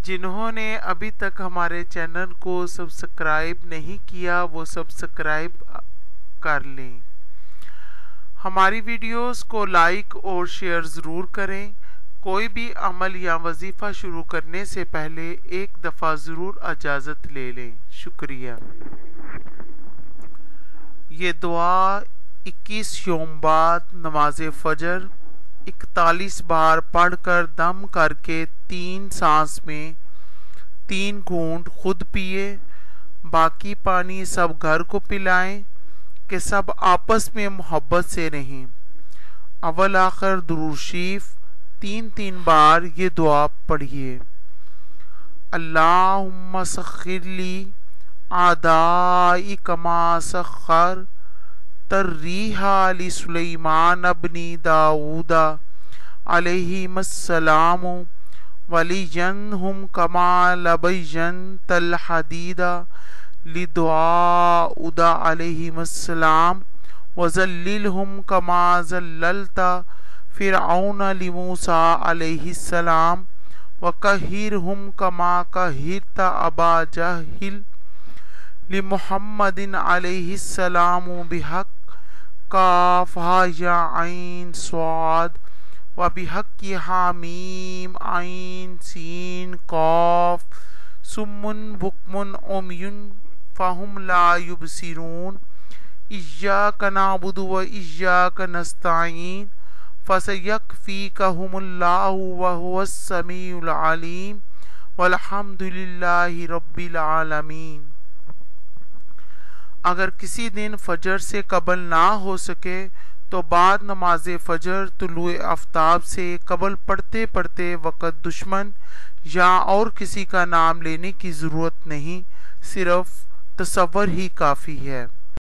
جنہوں نے ابھی تک ہمارے چینل کو سبسکرائب نہیں کیا وہ سبسکرائب کر لیں۔ ہماری ویڈیوز کو لائک اور شیئر ضرور کریں۔ کوئی بھی عمل یا وظیفہ شروع کرنے سے پہلے ایک دفعہ ضرور اجازت لے لیں۔ شکریہ۔ یہ دعا 21 یوم بعد نماز فجر 41 بار پڑھ کر دم کر کے 3 سانس میں 3 گھونٹ خود پیے، باقی پانی سب گھر کو پلائیں کہ سب آپس میں محبت سے رہیں۔ اول آخر درود شریف 3 بار یہ دعا پڑھیے۔ اللہم سخر لی اعدائی کما سخر ترریحا لسلیمان ابن داود علیہم السلام ولیجنہم کما لبیجنت الحدید لدعاؤد علیہم السلام وذللہم کما ذللت فرعون لموسیٰ علیہ السلام وقہرہم کما قہرت ابا جہل لمحمد علیہ السلام بحق کاف ہا یا عین صاد وبحق حامیم عین سین قاف صم بکم عمی فہم لا یبصرون ایاک نعبد و ایاک نستعین فسیکفیکہم اللہ وہو السمیع العلیم والحمد للہ رب العالمین۔ اگر کسی دن فجر سے قبل نہ ہو سکے تو بعد نماز فجر طلوع آفتاب سے قبل پڑھتے پڑھتے وقت دشمن یا اور کسی کا نام لینے کی ضرورت نہیں، صرف تصور ہی کافی ہے۔